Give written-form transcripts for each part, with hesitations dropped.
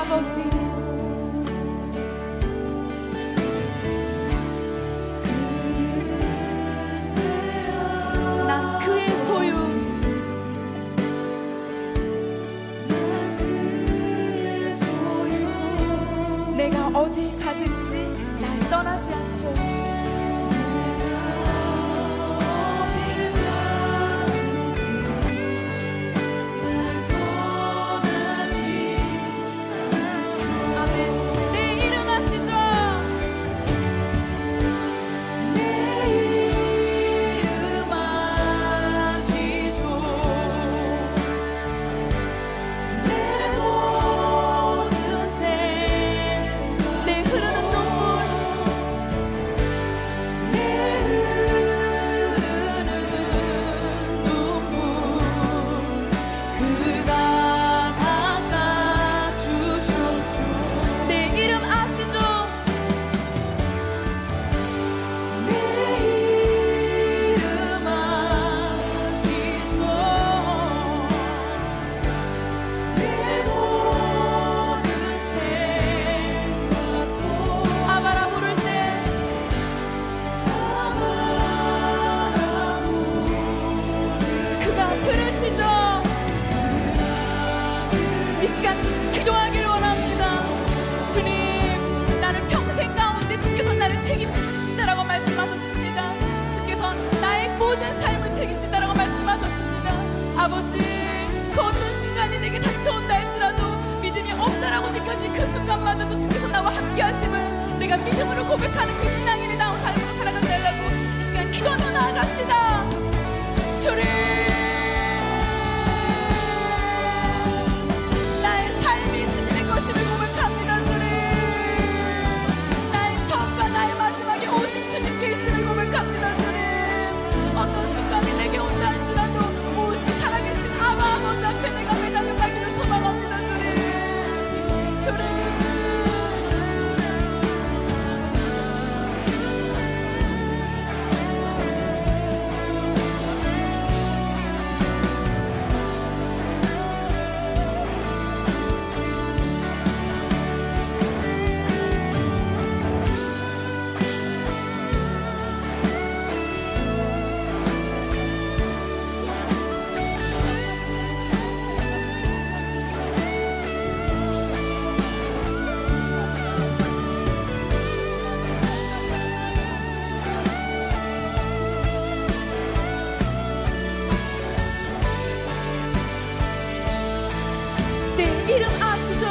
아버지, 난 그의 소유, 내가 어디 가든지 날 떠나지 않죠. 이 시간 기도하기를 원합니다. 주님, 나를 평생 가운데 주께서 나를 책임진다라고 말씀하셨습니다. 주께서 나의 모든 삶을 책임진다라고 말씀하셨습니다. 아버지, 그 어떤 순간이 내게 닥쳐온다 할지라도 믿음이 없다라고 느껴진 그 순간마저도 주께서 나와 함께 하심을 내가 믿음으로 고백하는 그 신앙인이다운 삶으로 살아가달라고 이 시간 기도하며 나아갑시다. 주님, 것임을 고백합니다. 주님, 나의 처음과 나의 마지막에 오직 주님께 있음을 고백합니다. 주님, 어떤 순간이 내게 온다 할지라도 오직 살아계신 아바 아버지 앞에 내가 매달려 가기를 소망합니다. 주님, 주님, 이름 아시죠?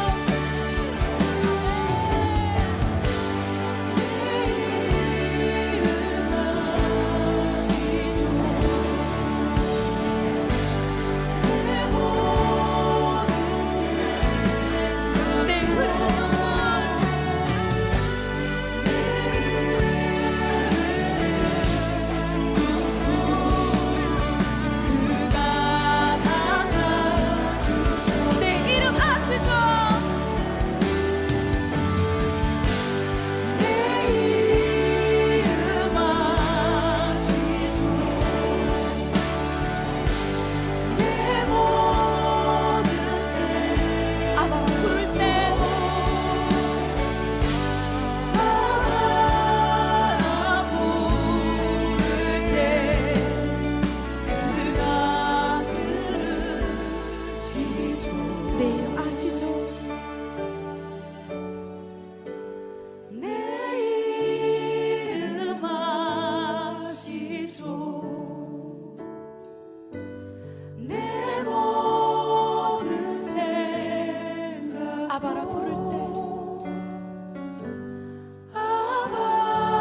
아바라 부를 때,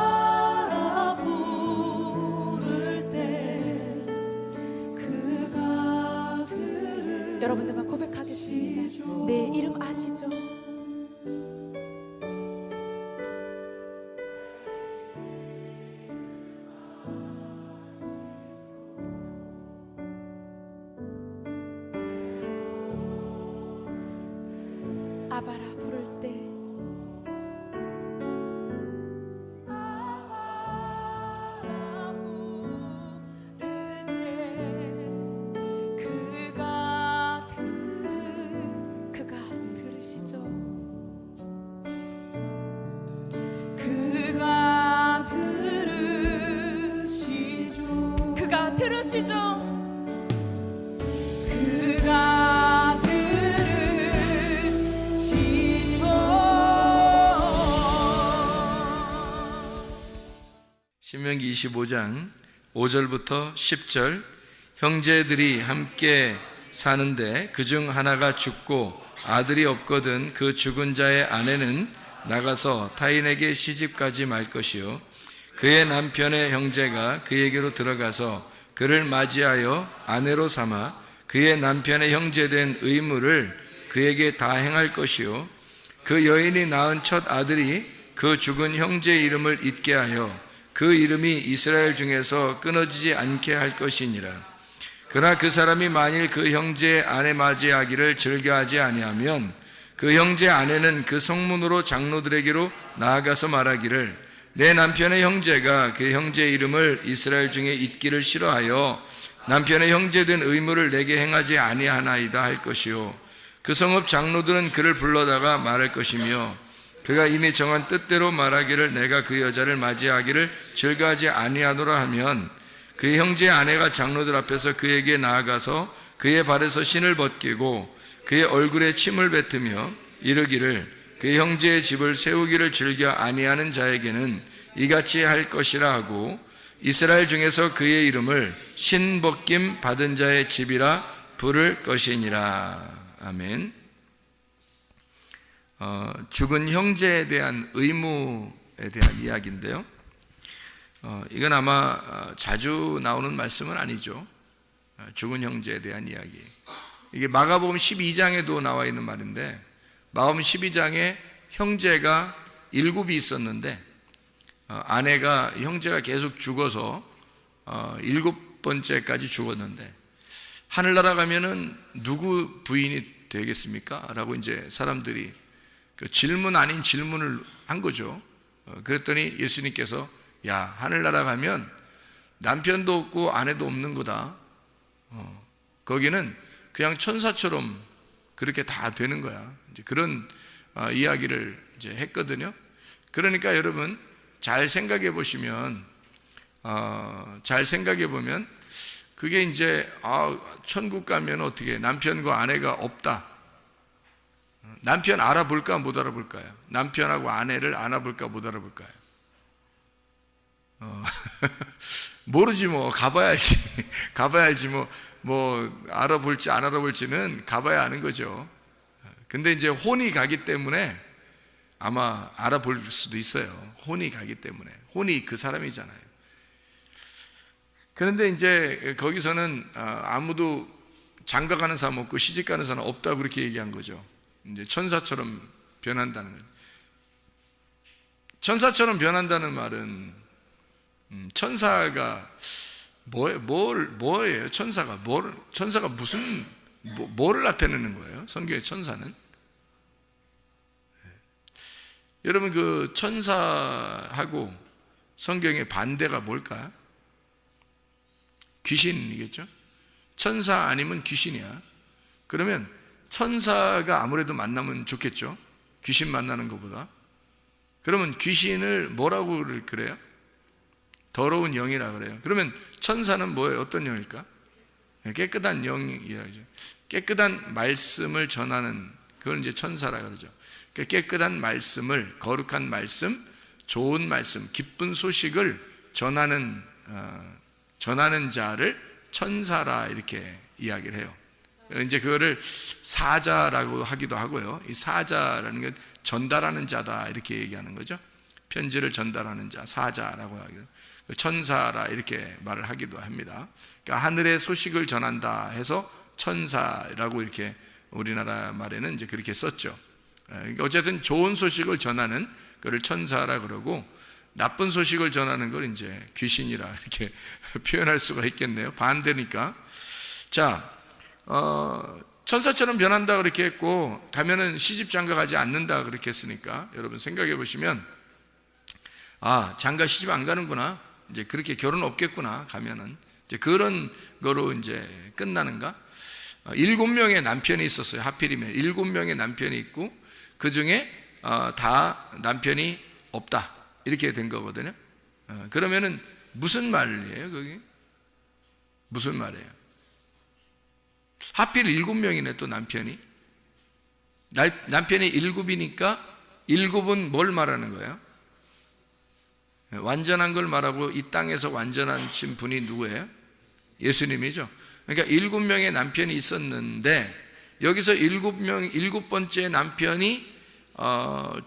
아바라 부를 때 그가 들을 여러분들만 고백하겠습니다. 내 이름 아시죠? 아바라 부를 때, 아바라 부를 때 그가 들으시죠? 들으시죠. 그가 들으시죠. 신명기 25장 5절부터 10절. 형제들이 함께 사는데 그중 하나가 죽고 아들이 없거든 그 죽은 자의 아내는 나가서 타인에게 시집가지 말 것이요 그의 남편의 형제가 그에게로 들어가서 그를 맞이하여 아내로 삼아 그의 남편의 형제된 의무를 그에게 다 행할 것이요 그 여인이 낳은 첫 아들이 그 죽은 형제의 이름을 잊게 하여 그 이름이 이스라엘 중에서 끊어지지 않게 할 것이니라. 그러나 그 사람이 만일 그 형제의 아내 맞이하기를 즐겨하지 아니하면 그 형제의 아내는 그 성문으로 장로들에게로 나아가서 말하기를 내 남편의 형제가 그 형제의 이름을 이스라엘 중에 잊기를 싫어하여 남편의 형제된 의무를 내게 행하지 아니하나이다 할 것이요 그 성읍 장로들은 그를 불러다가 말할 것이며 그가 이미 정한 뜻대로 말하기를 내가 그 여자를 맞이하기를 즐거워하지 아니하노라 하면 그의 형제의 아내가 장로들 앞에서 그에게 나아가서 그의 발에서 신을 벗기고 그의 얼굴에 침을 뱉으며 이르기를 그의 형제의 집을 세우기를 즐겨 아니하는 자에게는 이같이 할 것이라 하고 이스라엘 중에서 그의 이름을 신벗김 받은 자의 집이라 부를 것이니라. 아멘. 죽은 형제에 대한 의무에 대한 이야기인데요. 이건 아마 자주 나오는 말씀은 아니죠. 죽은 형제에 대한 이야기. 이게 마가복음 12장에도 나와 있는 말인데 마가복음 12장에 형제가 7이 있었는데 아내가 형제가 계속 죽어서 7번째까지 죽었는데 하늘나라 가면은 누구 부인이 되겠습니까? 라고 이제 사람들이 그 질문 아닌 질문을 한 거죠. 그랬더니 예수님께서 야, 하늘나라 가면 남편도 없고 아내도 없는 거다. 거기는 그냥 천사처럼 그렇게 다 되는 거야. 이제 그런 이야기를 이제 했거든요. 그러니까 여러분 잘 생각해 보시면, 그게 이제 천국 가면 어떻게 남편과 아내가 없다. 남편 알아볼까 못 알아볼까요? 남편하고 아내를 알아볼까 못 알아볼까요? 모르지 뭐. 가봐야 알지 뭐 알아볼지 안 알아볼지는 가봐야 아는 거죠. 근데 이제 혼이 가기 때문에 아마 알아볼 수도 있어요. 혼이 가기 때문에. 혼이 그 사람이잖아요. 그런데 이제 거기서는 아무도 장가가는 사람 없고 시집가는 사람 없다고 그렇게 얘기한 거죠. 이제 천사처럼 변한다는 거예요. 천사처럼 변한다는 말은 천사가 뭐예요? 천사가 무슨 뭐를 나타내는 거예요? 성경의 천사는? 여러분 그 천사하고 성경의 반대가 뭘까요? 귀신이겠죠? 천사 아니면 귀신이야. 그러면 천사가 아무래도 만나면 좋겠죠? 귀신 만나는 것보다. 그러면 귀신을 뭐라고 그래요? 더러운 영이라 그래요. 그러면 천사는 뭐예요? 어떤 영일까? 깨끗한 영이라죠. 깨끗한 말씀을 전하는, 그걸 이제 천사라 그러죠. 깨끗한 말씀을, 거룩한 말씀, 좋은 말씀, 기쁜 소식을 전하는 자를 천사라 이렇게 이야기를 해요. 이제 그거를 사자라고 하기도 하고요. 이 사자라는 건 전달하는 자다 이렇게 얘기하는 거죠. 편지를 전달하는 자, 사자라고 하기도, 천사라 이렇게 말을 하기도 합니다. 그러니까 하늘의 소식을 전한다 해서 천사라고 이렇게 우리나라 말에는 이제 그렇게 썼죠. 그러니까 어쨌든 좋은 소식을 전하는 그를 천사라 그러고, 나쁜 소식을 전하는 걸 이제 귀신이라 이렇게 표현할 수가 있겠네요. 반대니까. 자, 천사처럼 변한다 그렇게 했고, 가면은 시집 장가 가지 않는다 그렇게 했으니까 여러분 생각해 보시면, 장가 시집 안 가는구나, 이제 그렇게 결혼 없겠구나, 가면은 이제 그런 거로 이제 끝나는가? 7명의 남편이 있었어요. 하필이면 7명의 남편이 있고 그 중에 다 남편이 없다 이렇게 된 거거든요. 그러면은 무슨 말이에요? 거기 무슨 말이에요? 하필 7명이네 또 남편이. 남편이 7이니까 7은 뭘 말하는 거예요? 완전한 걸 말하고 이 땅에서 완전하신 분이 누구예요? 예수님이죠. 그러니까 7명의 남편이 있었는데 여기서 7번째 남편이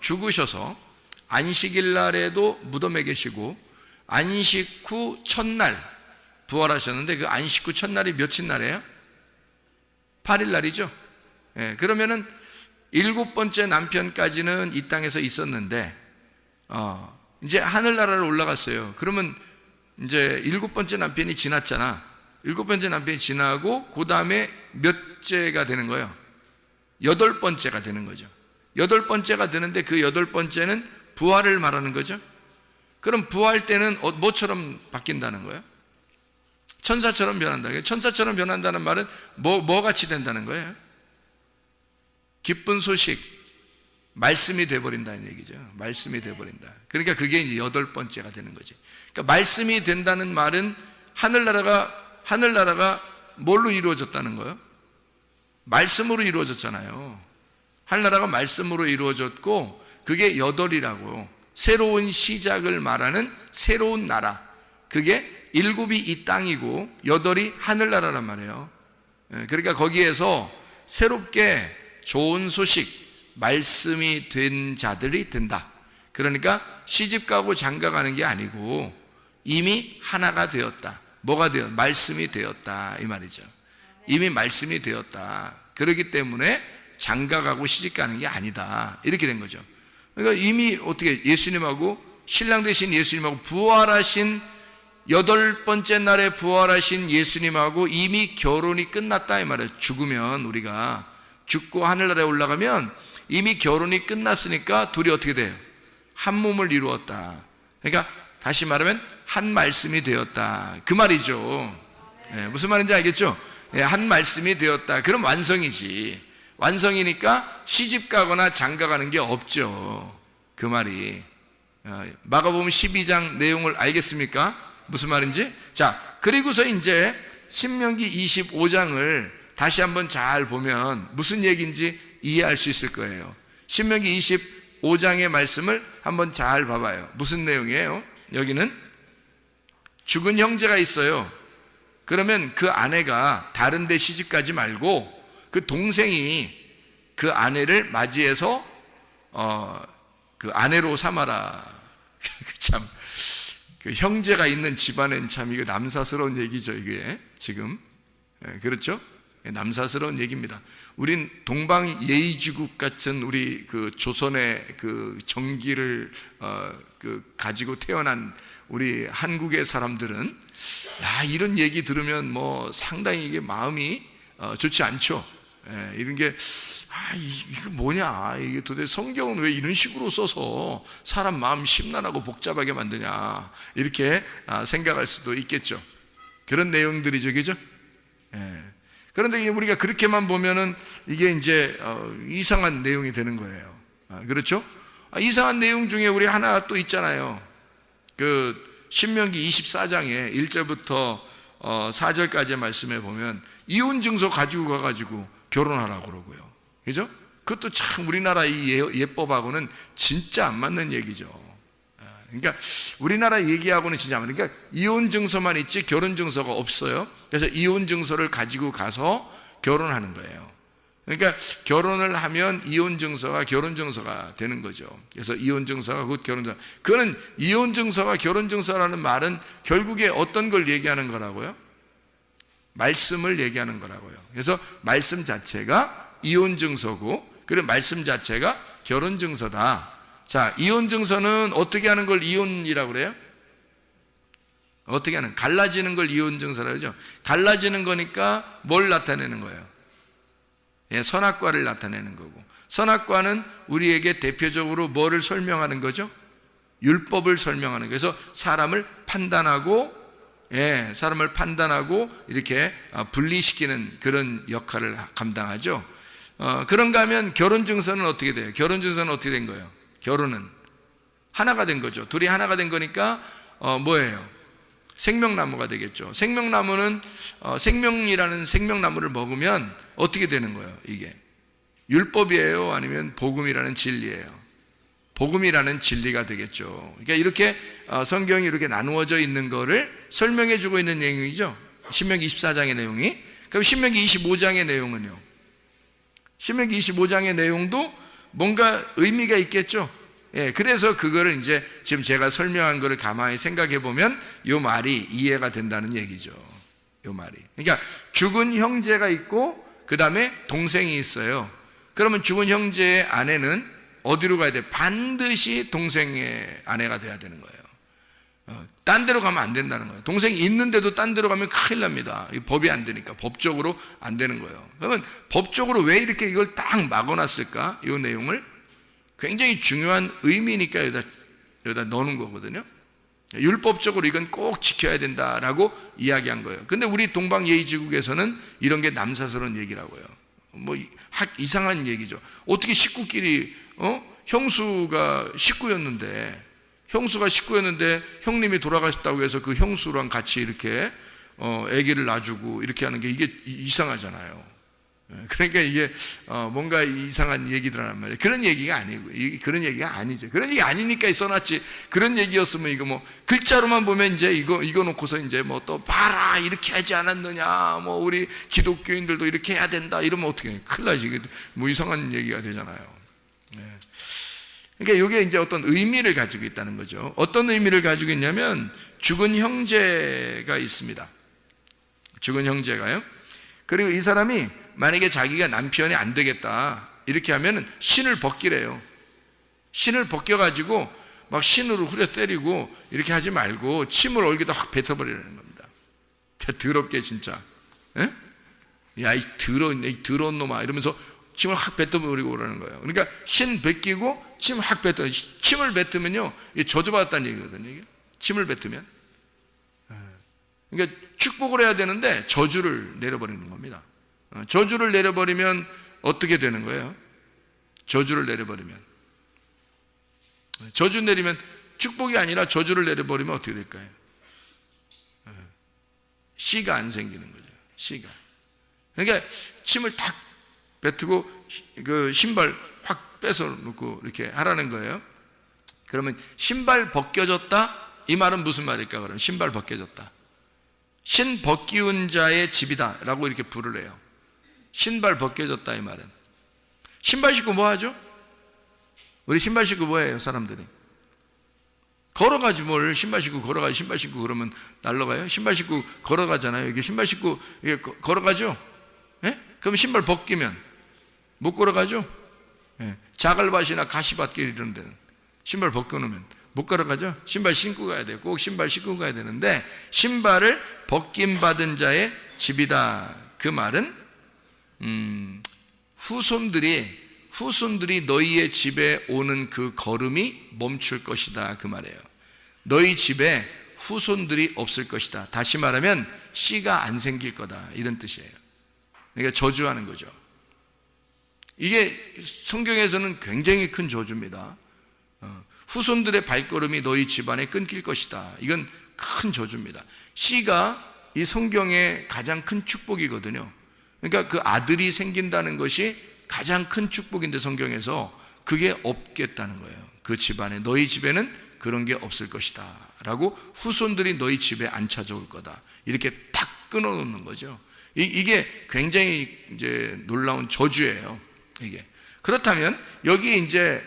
죽으셔서 안식일 날에도 무덤에 계시고 안식 후 첫날 부활하셨는데 그 안식 후 첫날이 며칠 날이에요? 8일 날이죠. 그러면은 7번째 남편까지는 이 땅에서 있었는데 이제 하늘나라로 올라갔어요. 그러면 이제 7번째 남편이 지났잖아. 7번째 남편이 지나고 그 다음에 몇째가 되는 거예요? 8번째가 되는 거죠. 8번째가 되는데 그 8번째는 부활을 말하는 거죠. 그럼 부활 때는 뭐처럼 바뀐다는 거예요? 천사처럼 변한다. 천사처럼 변한다는 말은 뭐 같이 된다는 거예요? 기쁜 소식, 말씀이 돼버린다는 얘기죠. 말씀이 돼버린다. 그러니까 그게 이제 8번째가 되는 거지. 그러니까 말씀이 된다는 말은 하늘나라가 뭘로 이루어졌다는 거예요? 말씀으로 이루어졌잖아요. 하늘나라가 말씀으로 이루어졌고 그게 8이라고 새로운 시작을 말하는 새로운 나라. 그게 7이 이 땅이고 8이 하늘나라란 말이에요. 그러니까 거기에서 새롭게 좋은 소식, 말씀이 된 자들이 된다. 그러니까 시집가고 장가가는 게 아니고 이미 하나가 되었다. 뭐가 되었다? 말씀이 되었다 이 말이죠. 이미 말씀이 되었다. 그렇기 때문에 장가가고 시집가는 게 아니다 이렇게 된 거죠. 그러니까 이미 어떻게 예수님하고 신랑 되신 예수님하고 부활하신 8번째 날에 부활하신 예수님하고 이미 결혼이 끝났다 이 말이에요. 죽으면 우리가 죽고 하늘나라에 올라가면 이미 결혼이 끝났으니까 둘이 어떻게 돼요? 한 몸을 이루었다. 그러니까 다시 말하면 한 말씀이 되었다 그 말이죠. 무슨 말인지 알겠죠? 한 말씀이 되었다. 그럼 완성이지. 완성이니까 시집가거나 장가가는 게 없죠. 그 말이. 마가복음 12장 내용을 알겠습니까? 무슨 말인지? 자, 그리고서 이제 신명기 25장을 다시 한번 잘 보면 무슨 얘기인지 이해할 수 있을 거예요. 신명기 25장의 말씀을 한번 잘 봐봐요. 무슨 내용이에요? 여기는 죽은 형제가 있어요. 그러면 그 아내가 다른 데 시집가지 말고 그 동생이 그 아내를 맞이해서 그 아내로 삼아라. 참 그 형제가 있는 집안엔 참 이거 남사스러운 얘기죠. 이게 지금 그렇죠? 남사스러운 얘기입니다. 우린 동방 예의지국 같은 우리 그 조선의 그 정기를 그 가지고 태어난 우리 한국의 사람들은 이런 얘기 들으면 뭐 상당히 이게 마음이 좋지 않죠. 이런 게 이거 뭐냐, 이게 도대체 성경은 왜 이런 식으로 써서 사람 마음 심란하고 복잡하게 만드냐 이렇게 생각할 수도 있겠죠. 그런 내용들이죠, 그죠? 그런데 우리가 그렇게만 보면은 이게 이제 이상한 내용이 되는 거예요. 그렇죠? 이상한 내용 중에 우리 하나 또 있잖아요. 그 신명기 24장에 1절부터 4절까지의 말씀에 보면 이혼 증서 가지고 가가지고 결혼하라고 그러고요. 그죠? 그것도 참 우리나라 이 예법하고는 진짜 안 맞는 얘기죠. 그러니까 우리나라 얘기하고는 진짜 안 맞는. 그러니까 이혼 증서만 있지 결혼 증서가 없어요. 그래서 이혼 증서를 가지고 가서 결혼하는 거예요. 그러니까 결혼을 하면 이혼 증서가 결혼 증서가 되는 거죠. 그래서 이혼 증서가 곧 결혼 증서. 그거는 이혼 증서가 결혼 증서라는 말은 결국에 어떤 걸 얘기하는 거라고요? 말씀을 얘기하는 거라고요. 그래서 말씀 자체가 이혼 증서고, 그리고 말씀 자체가 결혼 증서다. 자, 이혼 증서는 어떻게 하는 걸 이혼이라고 그래요? 어떻게 하는? 갈라지는 걸 이혼 증서라고 그러죠. 갈라지는 거니까 뭘 나타내는 거예요? 선악과를 나타내는 거고, 선악과는 우리에게 대표적으로 뭐를 설명하는 거죠? 율법을 설명하는 거예요. 그래서 사람을 판단하고 이렇게 분리시키는 그런 역할을 감당하죠. 그런가 하면 결혼 증서는 어떻게 돼요? 결혼 증서는 어떻게 된 거예요? 결혼은 하나가 된 거죠. 둘이 하나가 된 거니까 뭐예요? 생명나무가 되겠죠. 생명나무는 생명이라는 생명나무를 먹으면 어떻게 되는 거예요? 이게 율법이에요? 아니면 복음이라는 진리예요? 복음이라는 진리가 되겠죠. 그러니까 이렇게 성경이 이렇게 나누어져 있는 거를 설명해 주고 있는 내용이죠. 신명기 24장의 내용이. 그럼 신명기 25장의 내용은요? 신명기 25장의 내용도 뭔가 의미가 있겠죠. 예, 그래서 그거를 이제 지금 제가 설명한 거를 가만히 생각해 보면 요 말이 이해가 된다는 얘기죠. 요 말이. 그러니까 죽은 형제가 있고 그 다음에 동생이 있어요. 그러면 죽은 형제의 아내는 어디로 가야 돼? 반드시 동생의 아내가 돼야 되는 거예요. 딴 데로 가면 안 된다는 거예요. 동생이 있는데도 딴 데로 가면 큰일 납니다. 법이 안 되니까. 법적으로 안 되는 거예요. 그러면 법적으로 왜 이렇게 이걸 딱 막아놨을까? 이 내용을 굉장히 중요한 의미니까 여기다 넣는 거거든요. 율법적으로 이건 꼭 지켜야 된다라고 이야기한 거예요. 근데 우리 동방예의지국에서는 이런 게 남사스러운 얘기라고요. 뭐 이상한 얘기죠. 어떻게 식구끼리 형수가 식구였는데 형님이 돌아가셨다고 해서 그 형수랑 같이 이렇게 아기를 낳아주고 이렇게 하는 게 이게 이상하잖아요. 그러니까 이게 뭔가 이상한 얘기들란 말이에요. 그런 얘기가 아니고 그런 얘기가 아니죠. 그런 얘기 아니니까 써놨지. 그런 얘기였으면 이거 뭐 글자로만 보면 이제 이거 놓고서 이제 뭐 또 봐라 이렇게 하지 않았느냐 뭐 우리 기독교인들도 이렇게 해야 된다 이러면 어떻게 해? 큰일 나지. 이게 뭐 이상한 얘기가 되잖아요. 그러니까 이게 이제 어떤 의미를 가지고 있다는 거죠. 어떤 의미를 가지고 있냐면 죽은 형제가 있습니다. 죽은 형제가요. 그리고 이 사람이 만약에 자기가 남편이 안 되겠다 이렇게 하면 신을 벗기래요. 신을 벗겨가지고 막 신으로 후려 때리고 이렇게 하지 말고 침을 얼굴에다 확 뱉어버리는 겁니다. 더럽게 진짜. 에? 야, 이 더러운 놈아 이러면서 침을 확 뱉어버리고 그러는 거예요. 그러니까 신 벗기고 침 확 뱉어. 침을 뱉으면요 저주받았다는 얘기거든요. 이게. 침을 뱉으면. 그러니까 축복을 해야 되는데 저주를 내려버리는 겁니다. 저주를 내려버리면 어떻게 되는 거예요? 저주를 내려버리면 저주 내리면 축복이 아니라 저주를 내려버리면 어떻게 될까요? 씨가 안 생기는 거죠. 씨가. 그러니까 침을 탁 뱉고 그 신발 확 뺏어 놓고 이렇게 하라는 거예요. 그러면 신발 벗겨졌다? 이 말은 무슨 말일까? 그러면 신발 벗겨졌다. 신 벗기운 자의 집이다 라고 이렇게 부르래요. 신발 벗겨졌다 이 말은. 신발 신고 뭐 하죠? 우리 신발 신고 뭐 해요 사람들이? 걸어가지 뭘 신발 신고 걸어가지. 신발 신고 그러면 날라가요? 신발 신고 걸어가잖아요. 이게 신발 신고 이게 걸어가죠? 예? 그럼 신발 벗기면 못 걸어가죠? 예. 자갈밭이나 가시밭길 이런 데는 신발 벗겨놓으면 못 걸어가죠? 신발 신고 가야 돼요. 꼭 신발 신고 가야 되는데 신발을 벗김받은 자의 집이다. 그 말은 후손들이 너희의 집에 오는 그 걸음이 멈출 것이다 그 말이에요. 너희 집에 후손들이 없을 것이다. 다시 말하면 씨가 안 생길 거다 이런 뜻이에요. 그러니까 저주하는 거죠. 이게 성경에서는 굉장히 큰 저주입니다. 후손들의 발걸음이 너희 집안에 끊길 것이다. 이건 큰 저주입니다. 씨가 이 성경의 가장 큰 축복이거든요. 그러니까 그 아들이 생긴다는 것이 가장 큰 축복인데 성경에서 그게 없겠다는 거예요. 그 집안에 너희 집에는 그런 게 없을 것이다 라고 후손들이 너희 집에 안 찾아올 거다 이렇게 탁 끊어놓는 거죠. 이게 굉장히 이제 놀라운 저주예요. 이게 그렇다면 여기 이제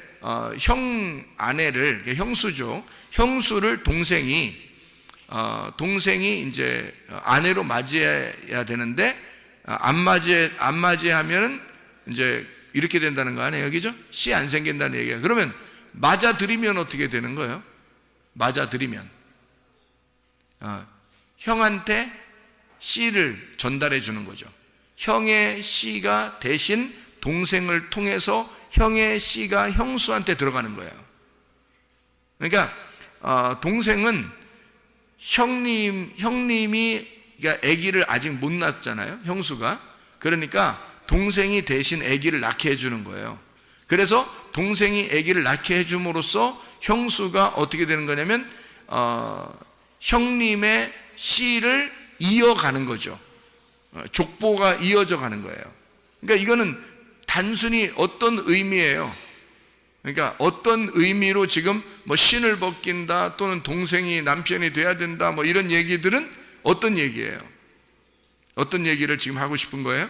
형 아내를 형수죠. 형수를 동생이 이제 아내로 맞이해야 되는데 안 맞이하면은 이제 이렇게 된다는 거 아니에요, 그죠? 씨 안 생긴다는 얘기야. 그러면 맞아들이면 어떻게 되는 거예요? 맞아들이면 형한테 씨를 전달해 주는 거죠. 형의 씨가 대신 동생을 통해서 형의 씨가 형수한테 들어가는 거예요. 그러니까 동생은 형님이 그러니까 아기를 아직 못 낳았잖아요. 형수가. 그러니까 동생이 대신 아기를 낳게 해주는 거예요. 그래서 동생이 아기를 낳게 해줌으로써 형수가 어떻게 되는 거냐면 형님의 씨를 이어가는 거죠. 족보가 이어져 가는 거예요. 그러니까 이거는 단순히 어떤 의미예요? 그러니까 어떤 의미로 지금 뭐 신을 벗긴다 또는 동생이 남편이 돼야 된다 뭐 이런 얘기들은 어떤 얘기예요? 어떤 얘기를 지금 하고 싶은 거예요?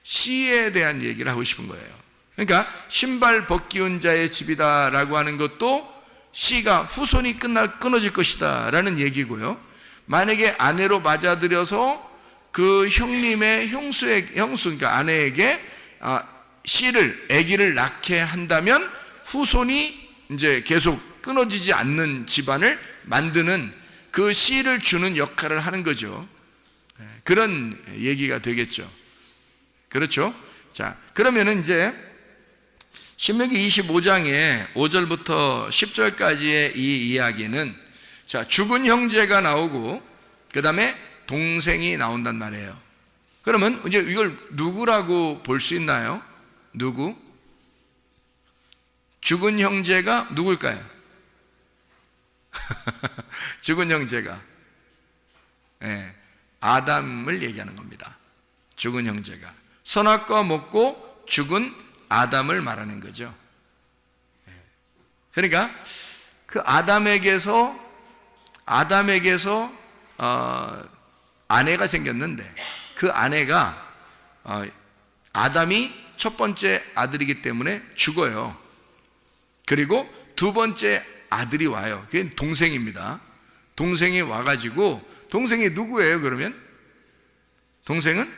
씨에 대한 얘기를 하고 싶은 거예요. 그러니까 신발 벗기운 자의 집이다라고 하는 것도 씨가 후손이 끊어질 것이다 라는 얘기고요. 만약에 아내로 맞아들여서 그 형님의 형수 그러니까 아내에게 씨를 아기를 낳게 한다면 후손이 이제 계속 끊어지지 않는 집안을 만드는 그 씨를 주는 역할을 하는 거죠. 그런 얘기가 되겠죠. 그렇죠? 자, 그러면은 이제 신명기 25장의 5절부터 10절까지의 이 이야기는 자, 죽은 형제가 나오고 그 다음에 동생이 나온단 말이에요. 그러면 이제 이걸 누구라고 볼 수 있나요? 누구? 죽은 형제가 누굴까요? 죽은 형제가 아담을 얘기하는 겁니다. 죽은 형제가 선악과 먹고 죽은 아담을 말하는 거죠. 그러니까 그 아담에게서 아내가 생겼는데 그 아내가 아담이 첫 번째 아들이기 때문에 죽어요. 그리고 두 번째 아들이 와요. 그게 동생입니다. 동생이 와가지고 동생이 누구예요? 그러면 동생은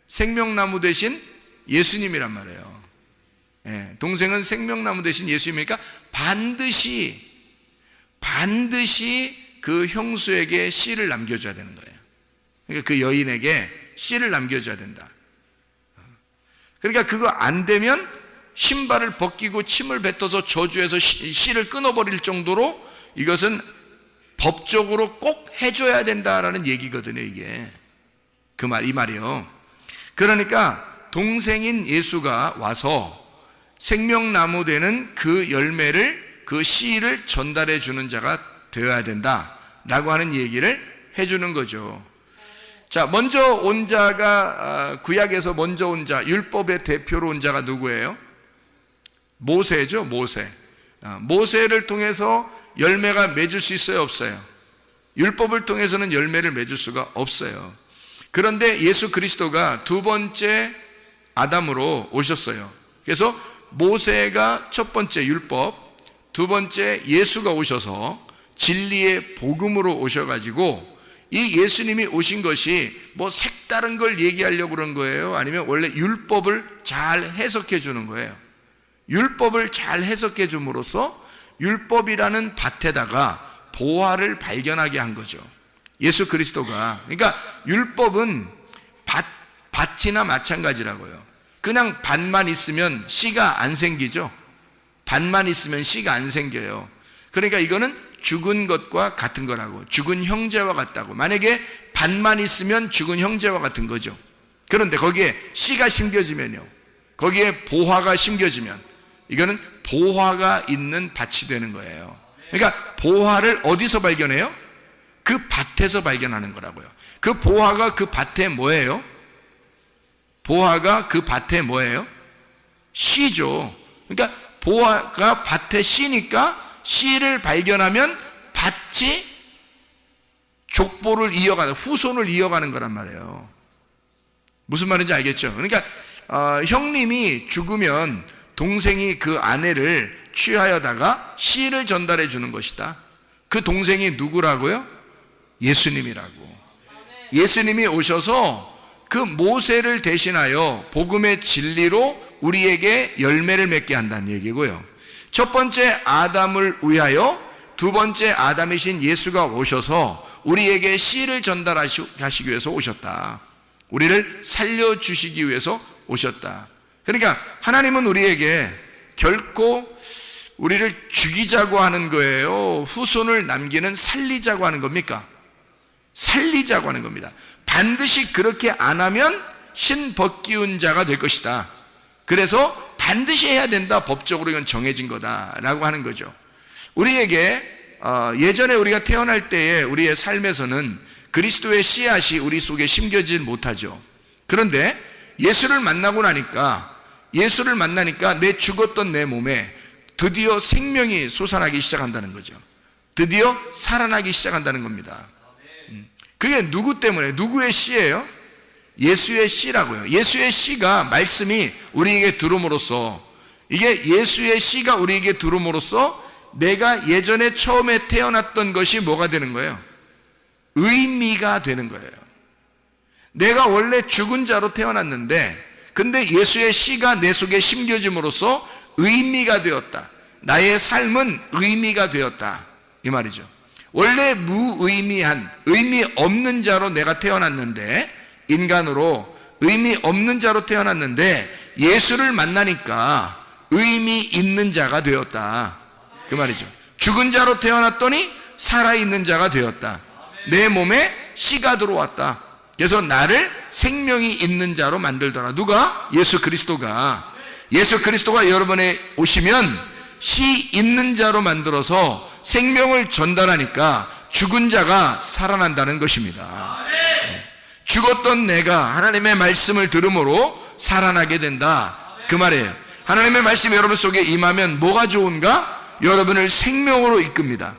생명나무 대신 예수님이란 말이에요. 동생은 생명나무 대신 예수님이니까 반드시 그 형수에게 씨를 남겨줘야 되는 거예요. 그러니까 그 여인에게 씨를 남겨줘야 된다. 그러니까 그거 안 되면 신발을 벗기고 침을 뱉어서 저주해서 씨를 끊어버릴 정도로 이것은 법적으로 꼭 해줘야 된다라는 얘기거든요. 이게 이 말이요. 그러니까 동생인 예수가 와서 생명나무 되는 그 열매를 그 씨를 전달해 주는 자가 되어야 된다라고 하는 얘기를 해주는 거죠. 자, 먼저 온 자가 구약에서 먼저 온 자, 율법의 대표로 온 자가 누구예요? 모세죠. 모세를 통해서 열매가 맺을 수 있어요, 없어요? 율법을 통해서는 열매를 맺을 수가 없어요. 그런데 예수 그리스도가 두 번째 아담으로 오셨어요. 그래서 모세가 첫 번째 율법, 두 번째 예수가 오셔서 진리의 복음으로 오셔가지고 이 예수님이 오신 것이 뭐 색다른 걸 얘기하려고 그런 거예요? 아니면 원래 율법을 잘 해석해 주는 거예요? 율법을 잘 해석해 줌으로써 율법이라는 밭에다가 보화를 발견하게 한 거죠. 예수 그리스도가. 그러니까 율법은 밭이나 마찬가지라고요. 그냥 밭만 있으면 씨가 안 생기죠. 밭만 있으면 씨가 안 생겨요. 그러니까 이거는 죽은 것과 같은 거라고. 죽은 형제와 같다고. 만약에 밭만 있으면 죽은 형제와 같은 거죠. 그런데 거기에 씨가 심겨지면요, 거기에 보화가 심겨지면 이거는 보화가 있는 밭이 되는 거예요. 그러니까 보화를 어디서 발견해요? 그 밭에서 발견하는 거라고요. 그 보화가 그 밭에 뭐예요? 보화가 그 밭에 뭐예요? 씨죠. 그러니까 보화가 밭에 씨니까 씨를 발견하면 밭이 족보를 이어가는, 후손을 이어가는 거란 말이에요. 무슨 말인지 알겠죠? 그러니까 형님이 죽으면 동생이 그 아내를 취하여다가 씨를 전달해 주는 것이다. 그 동생이 누구라고요? 예수님이라고. 예수님이 오셔서 그 모세를 대신하여 복음의 진리로 우리에게 열매를 맺게 한다는 얘기고요. 첫 번째 아담을 위하여 두 번째 아담이신 예수가 오셔서 우리에게 씨를 전달하시기 위해서 오셨다. 우리를 살려주시기 위해서 오셨다. 그러니까 하나님은 우리에게 결코 우리를 죽이자고 하는 거예요? 후손을 남기는 살리자고 하는 겁니까? 살리자고 하는 겁니다. 반드시 그렇게 안 하면 신 벗기운 자가 될 것이다. 그래서 반드시 해야 된다. 법적으로 이건 정해진 거다라고 하는 거죠. 우리에게 예전에 우리가 태어날 때에 우리의 삶에서는 그리스도의 씨앗이 우리 속에 심겨지질 못하죠. 그런데 예수를 만나니까 내 죽었던 내 몸에 드디어 생명이 솟아나기 시작한다는 거죠. 드디어 살아나기 시작한다는 겁니다. 그게 누구 때문에, 누구의 씨예요? 예수의 씨라고요. 예수의 씨가, 말씀이 우리에게 들어옴으로써, 이게 예수의 씨가 우리에게 들어옴으로써 내가 예전에 처음에 태어났던 것이 뭐가 되는 거예요? 의미가 되는 거예요. 내가 원래 죽은 자로 태어났는데, 근데 예수의 씨가 내 속에 심겨짐으로써 의미가 되었다. 나의 삶은 의미가 되었다. 이 말이죠. 원래 무의미한, 의미 없는 자로 내가 태어났는데, 인간으로 의미 없는 자로 태어났는데 예수를 만나니까 의미 있는 자가 되었다. 그 말이죠. 죽은 자로 태어났더니 살아있는 자가 되었다. 내 몸에 씨가 들어왔다. 그래서 나를 생명이 있는 자로 만들더라. 누가? 예수 그리스도가. 예수 그리스도가 여러분에 오시면 씨 있는 자로 만들어서 생명을 전달하니까 죽은 자가 살아난다는 것입니다. 죽었던 내가 하나님의 말씀을 들음으로 살아나게 된다. 그 말이에요. 하나님의 말씀이 여러분 속에 임하면 뭐가 좋은가? 여러분을 생명으로 이끕니다.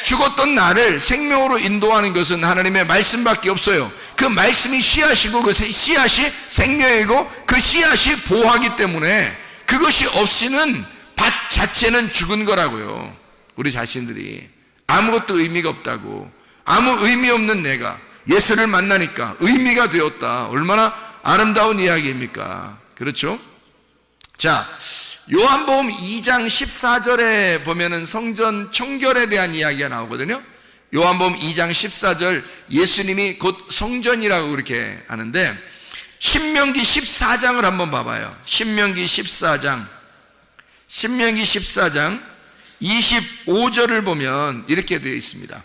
죽었던 나를 생명으로 인도하는 것은 하나님의 말씀밖에 없어요. 그 말씀이 씨앗이고 그 씨앗이 생명이고 그 씨앗이 보호하기 때문에 그것이 없이는 밭 자체는 죽은 거라고요. 우리 자신들이 아무것도 의미가 없다고. 아무 의미 없는 내가 예수를 만나니까 의미가 되었다. 얼마나 아름다운 이야기입니까? 그렇죠? 자, 요한복음 2장 14절에 보면은 성전 청결에 대한 이야기가 나오거든요. 요한복음 2장 14절, 예수님이 곧 성전이라고 그렇게 하는데, 신명기 14장을 한번 봐봐요. 신명기 14장 25절을 보면 이렇게 되어 있습니다.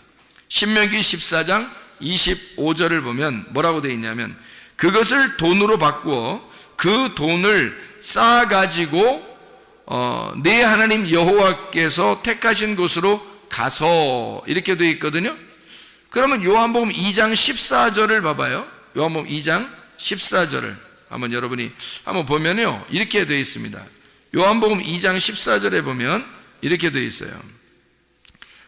신명기 14장 25절을 보면 뭐라고 되어 있냐면, 그것을 돈으로 바꾸어 그 돈을 쌓아가지고 네 하나님 여호와께서 택하신 곳으로 가서, 이렇게 되어 있거든요. 그러면 요한복음 2장 14절을 봐봐요. 요한복음 2장 14절을 한번 여러분이 한번 보면요, 이렇게 되어 있습니다. 요한복음 2장 14절에 보면 이렇게 되어 있어요.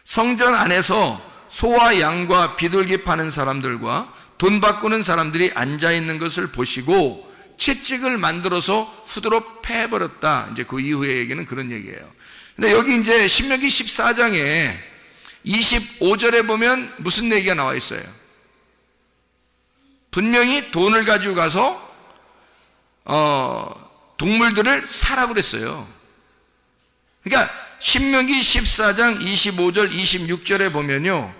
성전 안에서 소와 양과 비둘기 파는 사람들과 돈 바꾸는 사람들이 앉아있는 것을 보시고 채찍을 만들어서 후드로 패버렸다. 이제 그 이후의 얘기는 그런 얘기예요. 근데 여기 이제 신명기 14장에 25절에 보면 무슨 얘기가 나와 있어요? 분명히 돈을 가지고 가서 동물들을 사라고 그랬어요. 그러니까 신명기 14장 25절 26절에 보면요,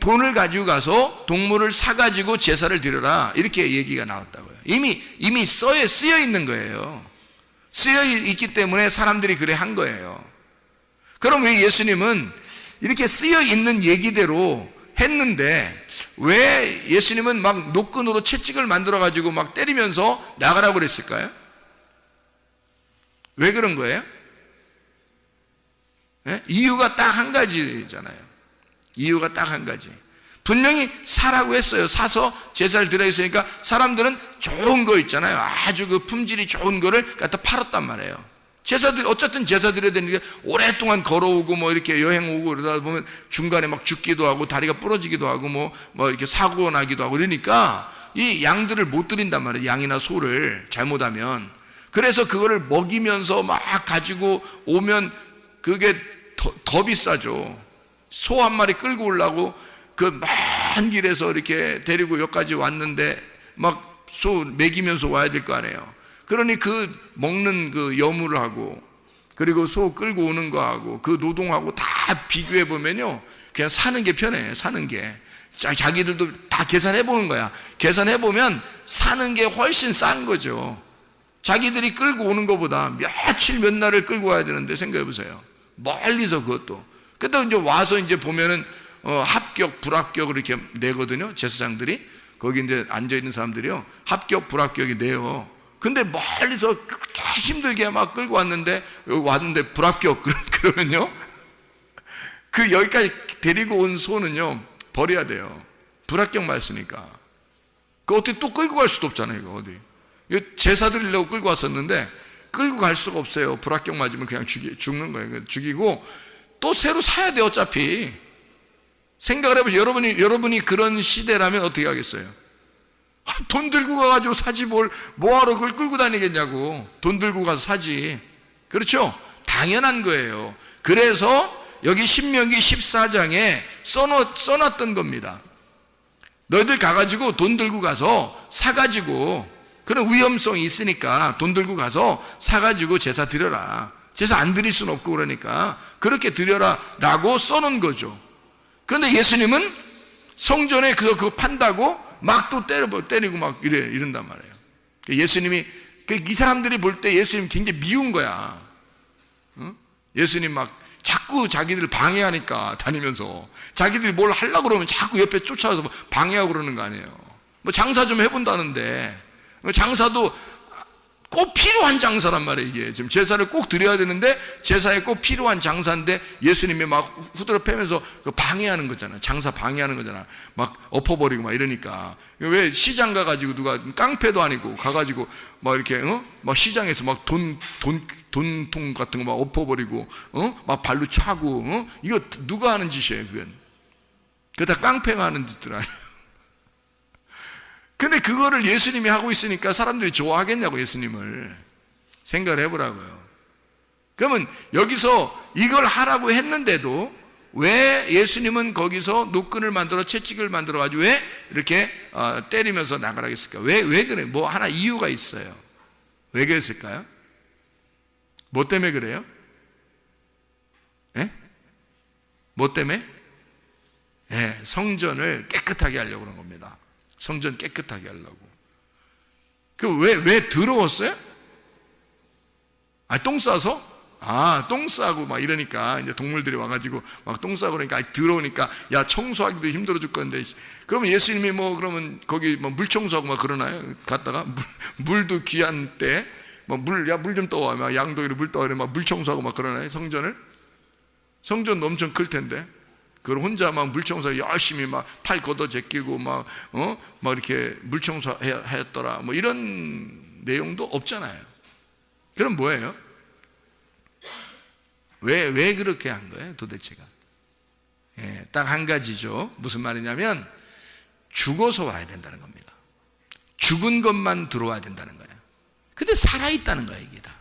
돈을 가지고 가서 동물을 사가지고 제사를 드려라, 이렇게 얘기가 나왔다고요. 이미 쓰여 있는 거예요. 쓰여 있기 때문에 사람들이 그래 한 거예요. 그럼 왜 예수님은 이렇게 쓰여 있는 얘기대로 했는데 왜 예수님은 막 노끈으로 채찍을 만들어 가지고 막 때리면서 나가라고 그랬을까요? 왜 그런 거예요? 네? 이유가 딱 한 가지잖아요. 이유가 딱 한 가지. 분명히 사라고 했어요. 사서 제사를 드려 있으니까 사람들은 좋은 거 있잖아요. 아주 그 품질이 좋은 거를 갖다 팔았단 말이에요. 어쨌든 제사 드려야 되니까 오랫동안 걸어오고 뭐 이렇게 여행 오고 그러다 보면 중간에 막 죽기도 하고 다리가 부러지기도 하고 뭐 이렇게 사고 나기도 하고 그러니까 이 양들을 못 드린단 말이에요. 양이나 소를 잘못하면. 그래서 그거를 먹이면서 막 가지고 오면 그게 더 비싸죠. 소 한 마리 끌고 오려고 그 먼 길에서 이렇게 데리고 여기까지 왔는데 막 소 먹이면서 와야 될 거 아니에요. 그러니 그 먹는 그 여물을 하고 그리고 소 끌고 오는 거하고 그 노동하고 다 비교해 보면요, 그냥 사는 게 편해. 사는 게 자기들도 다 계산해 보는 거야. 계산해 보면 사는 게 훨씬 싼 거죠. 자기들이 끌고 오는 것보다 며칠 몇 날을 끌고 와야 되는데 생각해 보세요. 멀리서 그것도. 그때 이제 와서 이제 보면은 합격, 불합격을 이렇게 내거든요. 제사장들이. 거기 이제 앉아있는 사람들이요, 합격, 불합격이 내요. 근데 멀리서 그렇게 힘들게 막 끌고 왔는데, 여기 왔는데 불합격, 그러면요, 그 여기까지 데리고 온 소는요 버려야 돼요. 불합격 맞았으니까. 그 어떻게 또 끌고 갈 수도 없잖아요. 이거 어디 이거 제사 드리려고 끌고 왔었는데 끌고 갈 수가 없어요. 불합격 맞으면 그냥 죽는 거예요. 죽이고 또 새로 사야 돼요. 어차피 생각을 해보세요. 여러분이 그런 시대라면 어떻게 하겠어요? 돈 들고 가가지고 사지 뭐하러 그걸 끌고 다니겠냐고. 돈 들고 가서 사지. 그렇죠? 당연한 거예요. 그래서 여기 신명기 14장에 써놨던 겁니다. 너희들 가가지고 돈 들고 가서 사가지고, 그런 위험성이 있으니까 돈 들고 가서 사가지고 제사 드려라. 제사 안 드릴 수는 없고 그러니까 그렇게 드려라 라고 써놓은 거죠. 그런데 예수님은 성전에 그거 판다고 막 또 때리고 막 이런단 말이에요. 예수님이, 이 사람들이 볼 때 예수님 굉장히 미운 거야. 예수님 막 자꾸 자기들 방해하니까 다니면서 자기들이 뭘 하려고 그러면 자꾸 옆에 쫓아와서 방해하고 그러는 거 아니에요. 뭐 장사 좀 해본다는데, 장사도 꼭 필요한 장사란 말이에요. 이게 지금 제사를 꼭 드려야 되는데 제사에 꼭 필요한 장사인데 예수님이 막 후드려 패면서 방해하는 거잖아. 장사 방해하는 거잖아. 막 엎어버리고 막 이러니까. 왜 시장 가가지고 누가 깡패도 아니고 가가지고 막 이렇게 막 시장에서 막 돈통 같은 거 막 엎어버리고 막 발로 차고 이거 누가 하는 짓이에요? 그건 그거 다 깡패가 하는 짓들 아니에요. 근데 그거를 예수님이 하고 있으니까 사람들이 좋아하겠냐고. 예수님을 생각을 해보라고요. 그러면 여기서 이걸 하라고 했는데도 왜 예수님은 거기서 노끈을 만들어 채찍을 만들어 가지고 왜 이렇게 때리면서 나가라 했을까? 왜 그래? 뭐 하나 이유가 있어요. 왜 그랬을까요? 뭐 때문에 그래요? 예? 뭐 때문에? 예, 성전을 깨끗하게 하려고 그런 겁니다. 성전 깨끗하게 하려고. 왜 더러웠어요? 똥 싸서? 똥 싸고 막 이러니까 이제 동물들이 와가지고 막 똥 싸고 그러니까 더러우니까 야, 청소하기도 힘들어 죽 건데. 그러면 예수님이 그러면 거기 물 청소하고 막 그러나요? 갔다가 물도 귀한 때 물 좀 떠와. 막 양동이로 물 떠와. 막 물 청소하고 막 그러나요? 성전을? 성전도 엄청 클 텐데. 그걸 혼자 막 물청소 열심히 막 팔 걷어 제끼고 막 이렇게 물청소 했더라. 뭐 이런 내용도 없잖아요. 그럼 뭐예요? 왜 그렇게 한 거예요? 도대체가? 예, 딱 한 가지죠. 무슨 말이냐면 죽어서 와야 된다는 겁니다. 죽은 것만 들어와야 된다는 거예요. 근데 살아있다는 거예요, 이게 다.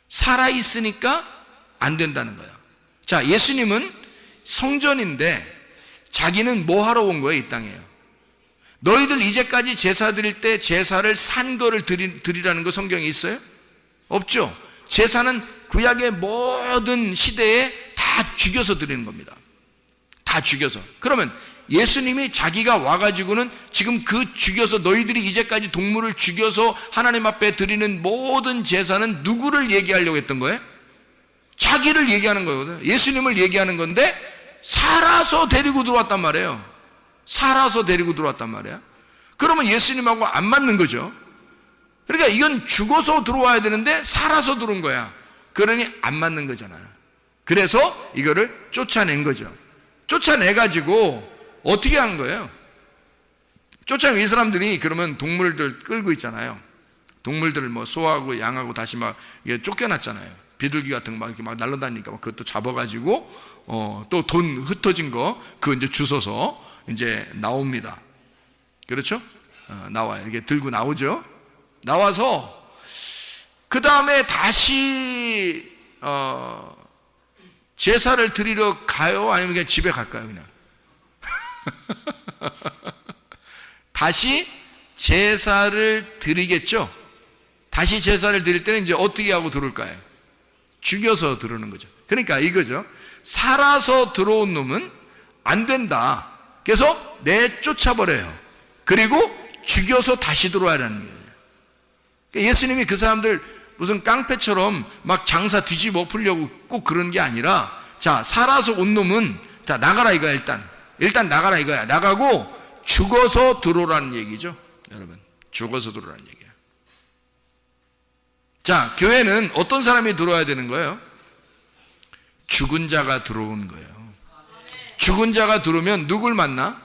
살아있으니까 안 된다는 거예요. 자, 예수님은 성전인데 자기는 뭐 하러 온 거예요? 이 땅에요. 너희들 이제까지 제사 드릴 때 제사를 산 거를 드리라는 거 성경에 있어요? 없죠. 제사는 구약의 모든 시대에 다 죽여서 드리는 겁니다. 다 죽여서. 그러면 예수님이 자기가 와가지고는 지금 그 죽여서 너희들이 이제까지 동물을 죽여서 하나님 앞에 드리는 모든 제사는 누구를 얘기하려고 했던 거예요? 자기를 얘기하는 거거든요. 예수님을 얘기하는 건데 살아서 데리고 들어왔단 말이에요. 살아서 데리고 들어왔단 말이야. 그러면 예수님하고 안 맞는 거죠. 그러니까 이건 죽어서 들어와야 되는데 살아서 들어온 거야. 그러니 안 맞는 거잖아요. 그래서 이거를 쫓아낸 거죠. 쫓아내가지고 어떻게 한 거예요? 쫓아낸 이 사람들이 그러면 동물들 끌고 있잖아요. 동물들을 소하고 양하고 다시 막 이게 쫓겨났잖아요. 비둘기 같은 거 막 이렇게 막 날아다니니까 그것도 잡아가지고 또 돈 흩어진 거 그거 이제 주워서 이제 나옵니다. 그렇죠? 나와요. 이렇게 들고 나오죠. 나와서 그 다음에 다시 제사를 드리러 가요? 아니면 그냥 집에 갈까요? 그냥 다시 제사를 드리겠죠. 다시 제사를 드릴 때는 이제 어떻게 하고 들어올까요? 죽여서 들어오는 거죠. 그러니까 이거죠. 살아서 들어온 놈은 안 된다. 그래서 내쫓아버려요. 그리고 죽여서 다시 들어와라는 거예요. 그러니까 예수님이 그 사람들 무슨 깡패처럼 막 장사 뒤집어 엎으려고 꼭 그런 게 아니라, 자, 살아서 온 놈은 자, 나가라 이거야. 일단 나가라 이거야. 나가고 죽어서 들어오라는 얘기죠. 여러분, 죽어서 들어오라는 얘기야. 자, 교회는 어떤 사람이 들어와야 되는 거예요? 죽은 자가 들어오는 거예요. 죽은 자가 들어오면 누굴 만나?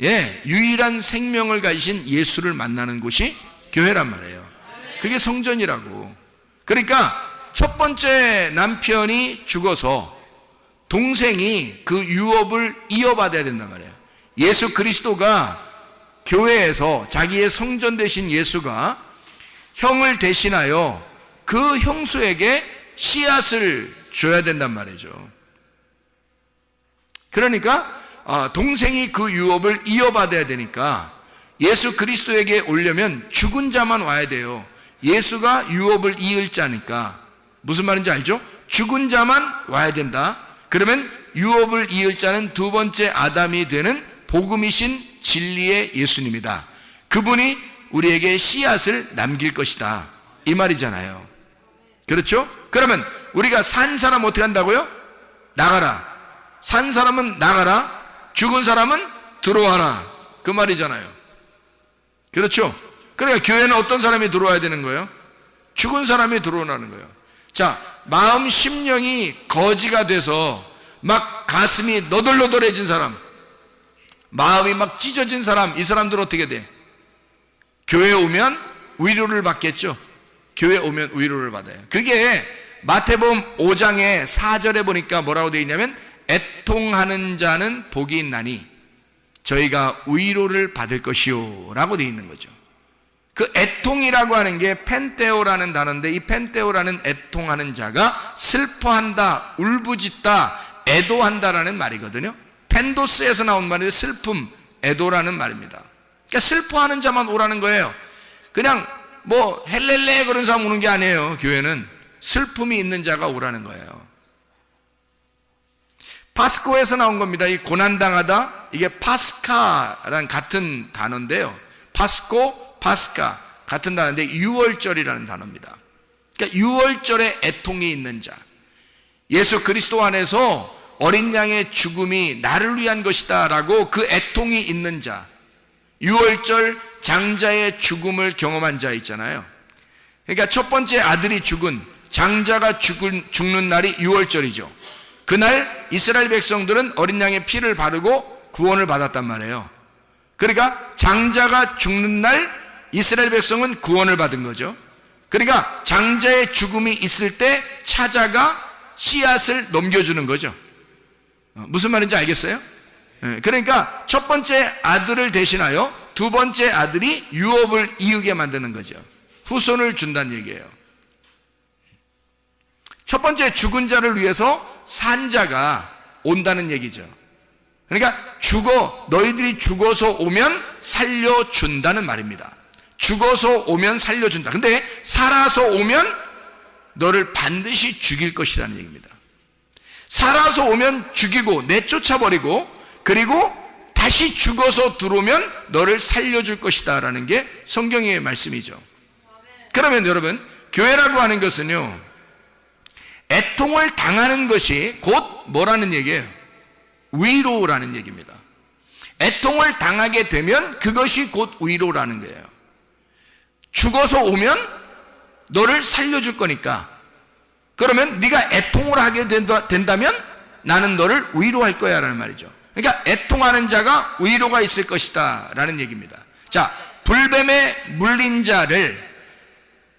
예, 유일한 생명을 가지신 예수를 만나는 곳이 교회란 말이에요. 그게 성전이라고. 그러니까 첫 번째 남편이 죽어서 동생이 그 유업을 이어받아야 된단 말이에요. 예수 그리스도가 교회에서 자기의 성전 되신 예수가 형을 대신하여 그 형수에게 씨앗을 줘야 된단 말이죠. 그러니까 동생이 그 유업을 이어받아야 되니까 예수 그리스도에게 오려면 죽은 자만 와야 돼요. 예수가 유업을 이을 자니까. 무슨 말인지 알죠? 죽은 자만 와야 된다. 그러면 유업을 이을 자는 두 번째 아담이 되는 복음이신 진리의 예수님이다. 그분이 우리에게 씨앗을 남길 것이다, 이 말이잖아요. 그렇죠? 그러면 우리가 산 사람 어떻게 한다고요? 나가라. 산 사람은 나가라, 죽은 사람은 들어와라, 그 말이잖아요. 그렇죠? 그러니까 교회는 어떤 사람이 들어와야 되는 거예요? 죽은 사람이 들어오라는 거예요. 자, 마음 심령이 거지가 돼서 막 가슴이 너덜너덜해진 사람, 마음이 막 찢어진 사람, 이 사람들은 어떻게 돼? 교회에 오면 위로를 받겠죠. 교회에 오면 위로를 받아요. 그게 마태복음 5장의 4절에 보니까 뭐라고 되어 있냐면, 애통하는 자는 복이 있나니 저희가 위로를 받을 것이요 라고 되어 있는 거죠. 그 애통이라고 하는 게 펜테오라는 단어인데, 이 펜테오라는 애통하는 자가 슬퍼한다, 울부짖다, 애도한다라는 말이거든요. 펜도스에서 나온 말인데 슬픔, 애도라는 말입니다. 그러니까 슬퍼하는 자만 오라는 거예요. 그냥 뭐 헬렐레 그런 사람 오는 게 아니에요. 교회는 슬픔이 있는 자가 오라는 거예요. 파스코에서 나온 겁니다. 이 고난당하다, 이게 파스카랑 같은 단어인데요. 파스코, 파스카 같은 단어인데 유월절이라는 단어입니다. 그러니까 유월절에 애통이 있는 자, 예수 그리스도 안에서 어린 양의 죽음이 나를 위한 것이다 라고 그 애통이 있는 자, 유월절 장자의 죽음을 경험한 자 있잖아요. 그러니까 첫 번째 아들이 죽은, 장자가 죽는 날이 유월절이죠. 그날 이스라엘 백성들은 어린 양의 피를 바르고 구원을 받았단 말이에요. 그러니까 장자가 죽는 날 이스라엘 백성은 구원을 받은 거죠. 그러니까 장자의 죽음이 있을 때 차자가 씨앗을 넘겨주는 거죠. 무슨 말인지 알겠어요? 그러니까 첫 번째 아들을 대신하여 두 번째 아들이 유업을 이으게 만드는 거죠. 후손을 준다는 얘기예요. 첫 번째 죽은 자를 위해서 산자가 온다는 얘기죠. 그러니까 너희들이 죽어서 오면 살려준다는 말입니다. 죽어서 오면 살려준다. 근데 살아서 오면 너를 반드시 죽일 것이라는 얘기입니다. 살아서 오면 죽이고 내쫓아버리고, 그리고 다시 죽어서 들어오면 너를 살려줄 것이다 라는 게 성경의 말씀이죠. 그러면 여러분, 교회라고 하는 것은요, 애통을 당하는 것이 곧 뭐라는 얘기예요? 위로라는 얘기입니다. 애통을 당하게 되면 그것이 곧 위로라는 거예요. 죽어서 오면 너를 살려줄 거니까, 그러면 네가 애통을 하게 된다면 나는 너를 위로할 거야 라는 말이죠. 그러니까 애통하는 자가 위로가 있을 것이다 라는 얘기입니다. 자, 불뱀에 물린 자를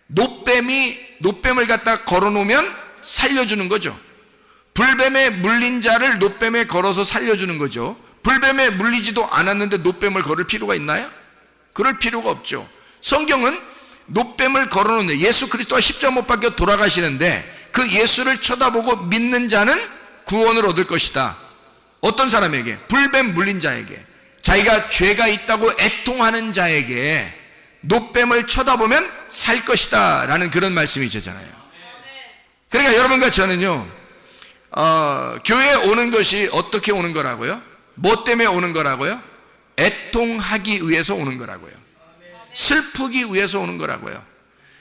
노뱀을 갖다 걸어놓으면 살려주는 거죠. 불뱀에 물린 자를 노뱀에 걸어서 살려주는 거죠. 불뱀에 물리지도 않았는데 노뱀을 걸을 필요가 있나요? 그럴 필요가 없죠. 성경은 노뱀을 걸어놓는, 예수 그리스도가 십자가 못 박혀 돌아가시는데 그 예수를 쳐다보고 믿는 자는 구원을 얻을 것이다. 어떤 사람에게? 불뱀 물린 자에게. 자기가 죄가 있다고 애통하는 자에게 노뱀을 쳐다보면 살 것이다 라는 그런 말씀이잖아요. 그러니까 여러분과 저는요, 교회에 오는 것이 어떻게 오는 거라고요? 뭐 때문에 오는 거라고요? 애통하기 위해서 오는 거라고요. 슬프기 위해서 오는 거라고요.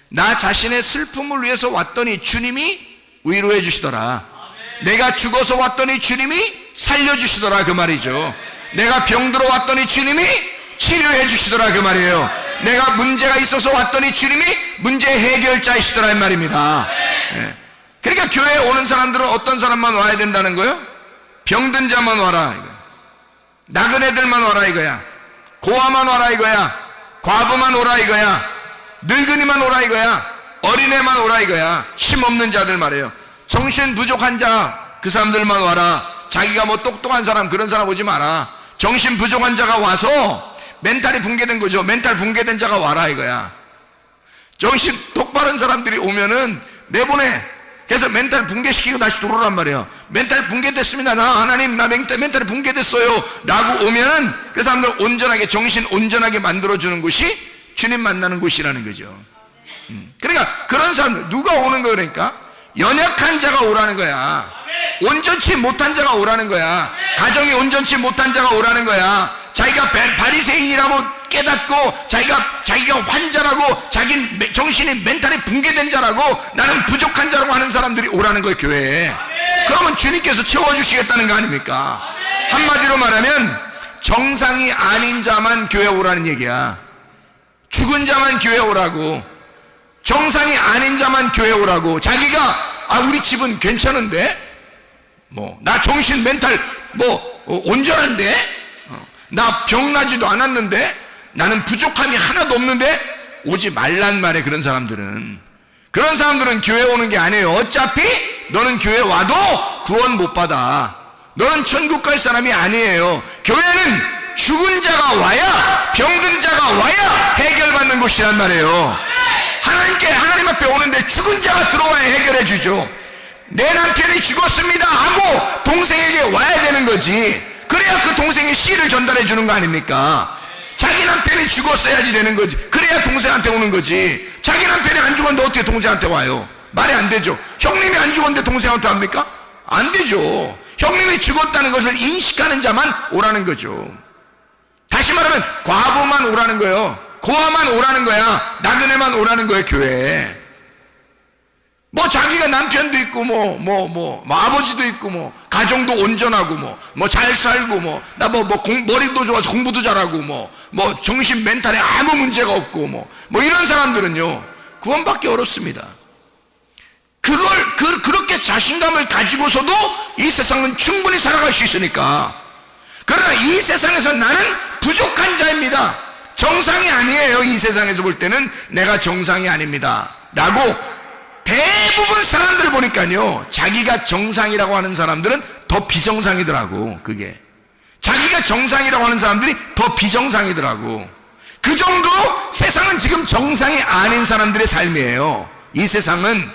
나 자신의 슬픔을 위해서 왔더니 주님이 위로해 주시더라. 내가 죽어서 왔더니 주님이 살려주시더라, 그 말이죠. 내가 병들어 왔더니 주님이 치료해 주시더라, 그 말이에요. 내가 문제가 있어서 왔더니 주님이 문제 해결자이시더라, 이 말입니다. 그러니까 교회에 오는 사람들은 어떤 사람만 와야 된다는 거예요? 병든 자만 와라 이거야. 나그네들만 와라 이거야. 고아만 와라 이거야. 과부만 오라 이거야. 늙은이만 오라 이거야. 어린애만 오라 이거야. 힘없는 자들 말이에요. 정신 부족한 자 그 사람들만 와라. 자기가 뭐 똑똑한 사람 그런 사람 오지 마라. 정신 부족한 자가 와서 멘탈이 붕괴된 거죠. 멘탈 붕괴된 자가 와라 이거야. 정신 똑바른 사람들이 오면은 내보내. 그래서 멘탈 붕괴시키고 다시 들어오란 말이에요. 멘탈 붕괴됐습니다. 나 하나님 나 멘탈이 붕괴됐어요 라고 오면은 그 사람들 온전하게 정신 온전하게 만들어주는 곳이 주님 만나는 곳이라는 거죠. 그러니까 그런 사람들 누가 오는 거야? 그러니까 연약한 자가 오라는 거야. 온전치 못한 자가 오라는 거야. 가정이 온전치 못한 자가 오라는 거야. 자기가 바리새인이라고 깨닫고 자기가 환자라고 자기 정신이 멘탈이 붕괴된 자라고 나는 부족한 자라고 하는 사람들이 오라는 거예요, 교회에. 그러면 주님께서 채워주시겠다는 거 아닙니까? 한마디로 말하면 정상이 아닌 자만 교회 오라는 얘기야. 죽은 자만 교회 오라고. 정상이 아닌 자만 교회 오라고. 자기가 우리 집은 괜찮은데 나 정신 멘탈 온전한데 나 병나지도 않았는데 나는 부족함이 하나도 없는데 오지 말란 말에 그런 사람들은 교회 오는 게 아니에요. 어차피 너는 교회 와도 구원 못 받아. 너는 천국 갈 사람이 아니에요. 교회는 죽은 자가 와야 병든 자가 와야 해결받는 곳이란 말이에요. 하나님 앞에 오는데 죽은 자가 들어와야 해결해 주죠. 내 남편이 죽었습니다 하고 동생에게 와야 되는 거지. 그래야 그 동생이 씨를 전달해 주는 거 아닙니까? 자기 남편이 죽었어야지 되는 거지. 그래야 동생한테 오는 거지. 자기 남편이 안 죽었는데 어떻게 동생한테 와요? 말이 안 되죠. 형님이 안 죽었는데 동생한테 합니까? 안 되죠. 형님이 죽었다는 것을 인식하는 자만 오라는 거죠. 다시 말하면 과부만 오라는 거예요. 고아만 오라는 거야. 나그네만 오라는 거예요, 교회에. 자기가 남편도 있고, 아버지도 있고, 가정도 온전하고, 잘 살고, 머리도 좋아서 공부도 잘하고, 정신 멘탈에 아무 문제가 없고, 이런 사람들은요, 구원받기 어렵습니다. 그렇게 자신감을 가지고서도 이 세상은 충분히 살아갈 수 있으니까. 그러나 이 세상에서 나는 부족한 자입니다. 정상이 아니에요. 이 세상에서 볼 때는 내가 정상이 아닙니다. 라고 대부분 사람들 보니까요, 자기가 정상이라고 하는 사람들은 더 비정상이더라고. 그게 자기가 정상이라고 하는 사람들이 더 비정상이더라고. 그 정도로 세상은 지금 정상이 아닌 사람들의 삶이에요. 이 세상은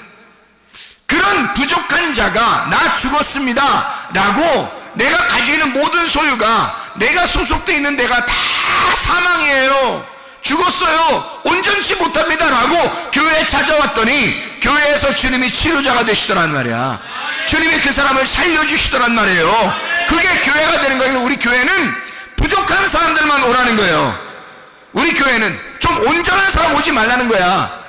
그런 부족한 자가 나 죽었습니다 라고 내가 가지고 있는 모든 소유가 내가 소속되어 있는 데가 다 사망이에요. 죽었어요. 온전치 못합니다 라고 교회에 찾아왔더니 교회에서 주님이 치료자가 되시더란 말이야. 주님이 그 사람을 살려주시더란 말이에요. 그게 교회가 되는 거예요. 우리 교회는 부족한 사람들만 오라는 거예요. 우리 교회는 좀 온전한 사람 오지 말라는 거야.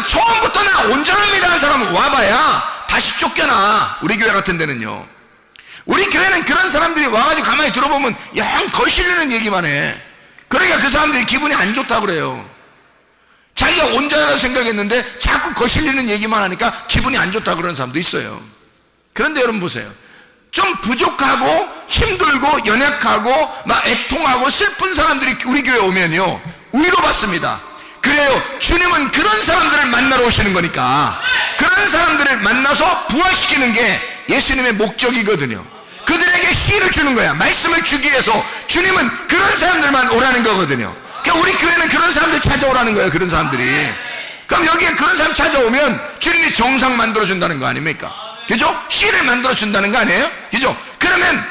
처음부터 나 온전합니다 하는 사람 와봐야 다시 쫓겨나. 우리 교회 같은 데는요. 우리 교회는 그런 사람들이 와가지고 가만히 들어보면 영 거슬리는 얘기만 해. 그러니까 그 사람들이 기분이 안 좋다고 그래요. 자기가 온전하다고 생각했는데 자꾸 거슬리는 얘기만 하니까 기분이 안 좋다고 그러는 사람도 있어요. 그런데 여러분 보세요. 좀 부족하고 힘들고 연약하고 애통하고 슬픈 사람들이 우리 교회에 오면요, 위로받습니다. 그래요. 주님은 그런 사람들을 만나러 오시는 거니까 그런 사람들을 만나서 부활시키는 게 예수님의 목적이거든요. 그들에게 씨를 주는 거야. 말씀을 주기 위해서 주님은 그런 사람들만 오라는 거거든요. 그러니까 우리 교회는 그런 사람들 찾아오라는 거예요. 그런 사람들이. 그럼 여기에 그런 사람 찾아오면 주님이 정상 만들어준다는 거 아닙니까? 그죠? 씨를 만들어준다는 거 아니에요? 그죠? 그러면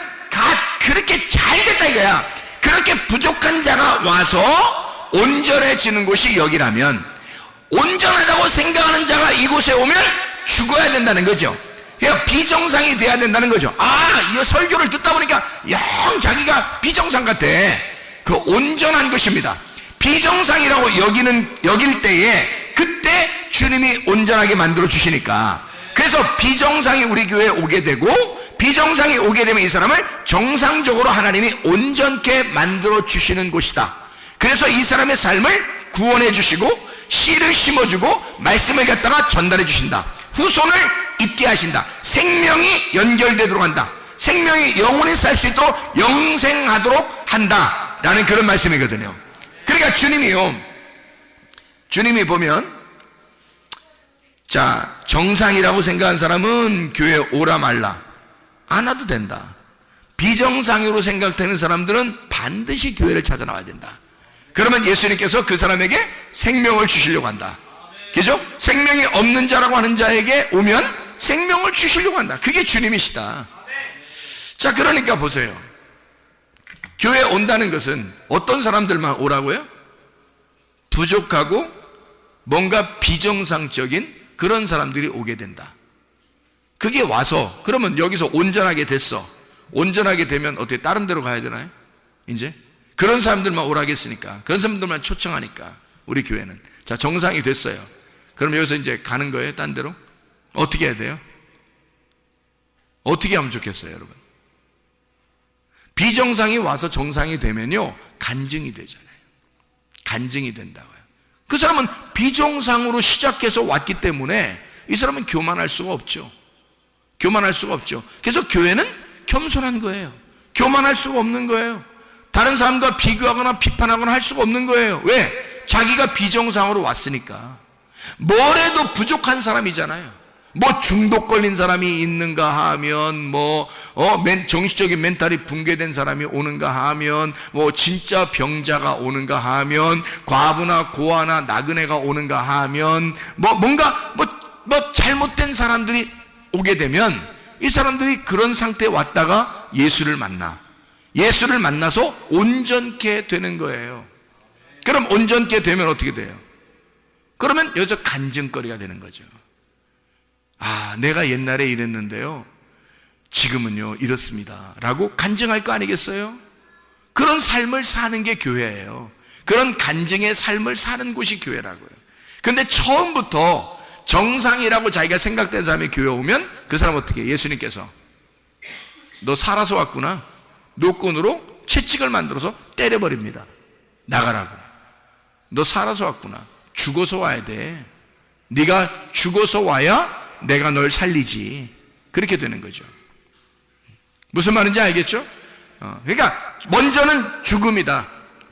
그렇게 잘 됐다 이거야. 그렇게 부족한 자가 와서 온전해지는 곳이 여기라면 온전하다고 생각하는 자가 이곳에 오면 죽어야 된다는 거죠. 그러니까 비정상이 돼야 된다는 거죠. 이 설교를 듣다 보니까 영 자기가 비정상 같아. 그 온전한 것입니다. 비정상이라고 여길 때에 그때 주님이 온전하게 만들어 주시니까. 그래서 비정상이 우리 교회에 오게 되고 비정상이 오게 되면 이 사람을 정상적으로 하나님이 온전케 만들어 주시는 곳이다. 그래서 이 사람의 삶을 구원해 주시고 씨를 심어주고 말씀을 갖다가 전달해 주신다. 후손을 있게 하신다. 생명이 연결되도록 한다. 생명이 영원히 살 수 있도록 영생하도록 한다라는 그런 말씀이거든요. 그러니까 주님이 보면, 자, 정상이라고 생각한 사람은 교회 오라 말라 안 와도 된다. 비정상으로 생각되는 사람들은 반드시 교회를 찾아 나와야 된다. 그러면 예수님께서 그 사람에게 생명을 주시려고 한다. 그죠? 생명이 없는 자라고 하는 자에게 오면 생명을 주시려고 한다. 그게 주님이시다. 자, 그러니까 보세요. 교회에 온다는 것은 어떤 사람들만 오라고요? 부족하고 뭔가 비정상적인 그런 사람들이 오게 된다. 그게 와서 그러면 여기서 온전하게 됐어. 온전하게 되면 어떻게 다른 데로 가야 되나요? 이제 그런 사람들만 오라겠으니까, 그런 사람들만 초청하니까 우리 교회는, 자, 정상이 됐어요. 그럼 여기서 이제 가는 거예요? 딴 데로? 어떻게 해야 돼요? 어떻게 하면 좋겠어요, 여러분? 비정상이 와서 정상이 되면요, 간증이 되잖아요. 간증이 된다고요. 그 사람은 비정상으로 시작해서 왔기 때문에 이 사람은 교만할 수가 없죠. 교만할 수가 없죠. 그래서 교회는 겸손한 거예요. 교만할 수가 없는 거예요. 다른 사람과 비교하거나 비판하거나 할 수가 없는 거예요. 왜? 자기가 비정상으로 왔으니까. 뭘 해도 부족한 사람이잖아요. 뭐 중독 걸린 사람이 있는가 하면, 정신적인 멘탈이 붕괴된 사람이 오는가 하면, 진짜 병자가 오는가 하면, 과부나 고아나 나그네가 오는가 하면, 뭔가 잘못된 사람들이 오게 되면 이 사람들이 그런 상태에 왔다가 예수를 만나서 온전케 되는 거예요. 그럼 온전케 되면 어떻게 돼요? 그러면 여기서 간증거리가 되는 거죠. 아, 내가 옛날에 이랬는데요, 지금은요 이렇습니다 라고 간증할 거 아니겠어요? 그런 삶을 사는 게 교회예요. 그런 간증의 삶을 사는 곳이 교회라고요. 근데 처음부터 정상이라고 자기가 생각된 사람이 교회 오면 그 사람 어떻게 해요? 예수님께서 너 살아서 왔구나, 노끈으로 채찍을 만들어서 때려버립니다. 나가라고. 너 살아서 왔구나. 죽어서 와야 돼. 네가 죽어서 와야 내가 널 살리지. 그렇게 되는 거죠. 무슨 말인지 알겠죠? 그러니까 먼저는 죽음이다.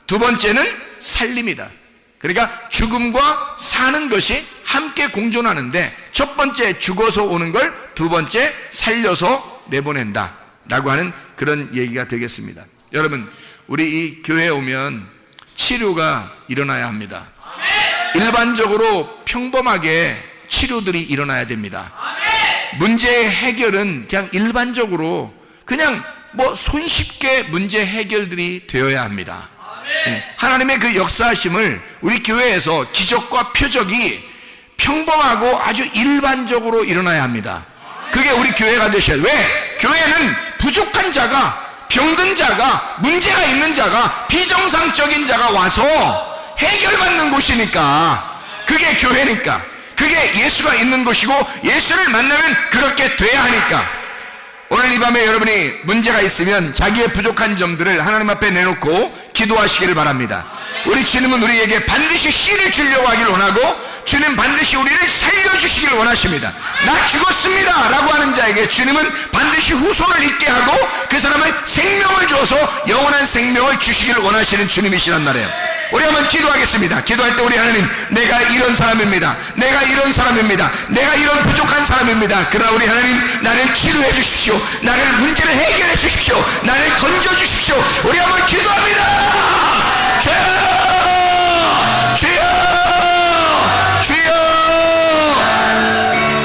두 번째는 살림이다. 그러니까 죽음과 사는 것이 함께 공존하는데, 첫 번째 죽어서 오는 걸 두 번째 살려서 내보낸다 라고 하는 그런 얘기가 되겠습니다. 여러분, 우리 이 교회에 오면 치료가 일어나야 합니다. 일반적으로 평범하게 치료들이 일어나야 됩니다. 문제의 해결은 그냥 일반적으로 그냥 손쉽게 문제 해결들이 되어야 합니다. 하나님의 그 역사하심을 우리 교회에서 기적과 표적이 평범하고 아주 일반적으로 일어나야 합니다. 그게 우리 교회가 되셔야 돼요. 왜? 교회는 부족한 자가, 병든 자가, 문제가 있는 자가, 비정상적인 자가 와서 해결받는 곳이니까, 그게 교회니까, 그게 예수가 있는 곳이고, 예수를 만나면 그렇게 돼야 하니까. 오늘 이 밤에 여러분이 문제가 있으면 자기의 부족한 점들을 하나님 앞에 내놓고 기도하시기를 바랍니다. 우리 주님은 우리에게 반드시 씨를 주려고 하길 원하고, 주님 반드시 우리를 살려주시길 원하십니다. 나 죽었습니다 라고 하는 자에게 주님은 반드시 후손을 있게 하고 그 사람을 생명을 줘서 영원한 생명을 주시기를 원하시는 주님이시란 말이에요. 우리 한번 기도하겠습니다. 기도할 때 우리 하나님, 내가 이런 사람입니다. 내가 이런 사람입니다. 내가 이런 부족한 사람입니다. 그러나 우리 하나님, 나를 치료해 주십시오. 나를 문제를 해결해 주십시오. 나를 건져 주십시오. 우리 한번 기도합니다. 주여, 주여, 주여.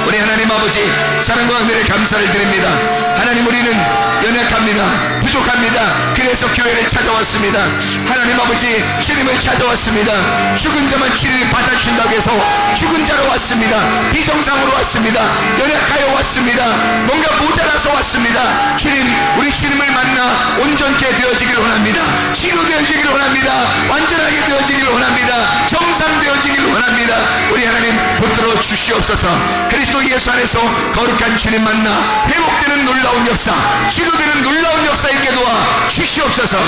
우리 하나님 아버지, 사랑과 은혜를 감사를 드립니다. 하나님, 우리는 연약합니다. 부족합니다. 그래서 교회를 찾아왔습니다. 하나님 아버지, 주님을 찾아왔습니다. 죽은 자만 치료를 받아주신다고 해서 죽은 자로 왔습니다. 비정상으로 왔습니다. 연약하여 왔습니다. 뭔가 모자라서 왔습니다. 주님, 우리 주님을 만나 온전케 되어지기를 원합니다. 치료되어지기를 원합니다. 완전하게 되어지기를 원합니다. 정상되어지기를 원합니다. 우리 하나님 붙들어 주시옵소서. 그리스도 예수 안에서 거룩한 주님 만나 회복되는 놀라운 역사, 치료되는 놀라운 역사 있게 도와 주시옵소서.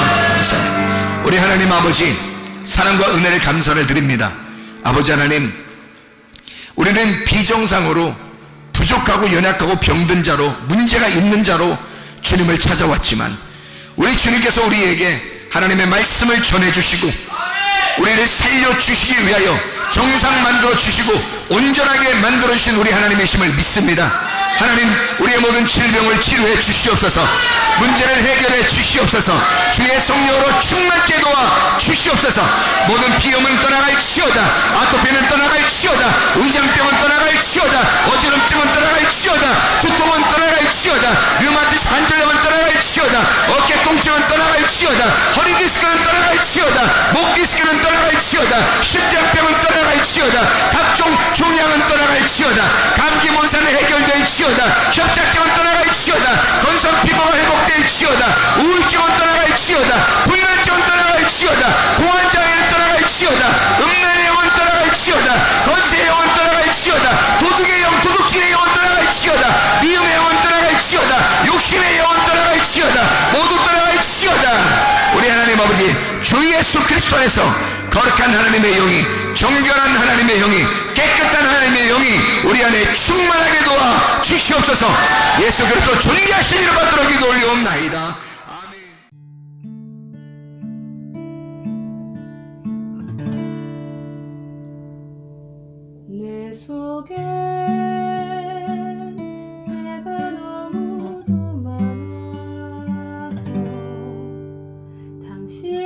우리 하나님 아버지, 사랑과 은혜를 감사를 드립니다. 아버지 하나님, 우리는 비정상으로 부족하고 연약하고 병든 자로, 문제가 있는 자로 주님을 찾아왔지만 우리 주님께서 우리에게 하나님의 말씀을 전해주시고 우리를 살려주시기 위하여 정상 만들어주시고 온전하게 만들어주신 우리 하나님이심을 믿습니다. 하나님, 우리의 모든 질병을 치료해 주시옵소서. 문제를 해결해 주시옵소서. 주의 성령으로 충만케 도와 주시옵소서. 모든 비염은 떠나갈지어다. 아토피는 떠나갈지어다. 의장병은 떠나갈지어다. 어지럼증은 떠나갈지어다. 두통은 떠나갈지어다. 류마티스 관절염은 떠나갈지어다. 어깨 통증은 떠나갈지어다. 허리 디스크는 떠나갈지어다. 목 디스크는 떠나갈지어다. 심장병은 떠나갈지어다. 각종 종양은 떠나갈지어다. 감기 문사는 해결될지어다. 협착증은 떠나갈지어다. 건성 피부가 회복될지어다. 우울증은 떠나갈지어다. 불면증은 떠나갈지어다. 공황장애는 떠나갈지어다. 음란의 영은 떠나갈지어다. 건세의 영은 떠나갈지어다. 도둑의 영, 도둑질의 영은 떠나갈지어다. 미움의 영은 떠나갈지어다. 욕심의 영은 떠나갈지어다. 모두 떠나갈지어다. 우리 하나님 아버지 주 예수 그리스도 안에서 거룩한 하나님의 영이, 정결한 하나님의 영이, 깨끗한 하나님의 영이 우리 안에 충만하게 도와 주시옵소서. 예수 그리스도 존귀하신 이름 받들어 기도 올리옵나이다. 내 속에 내가 너무도 많아서 당신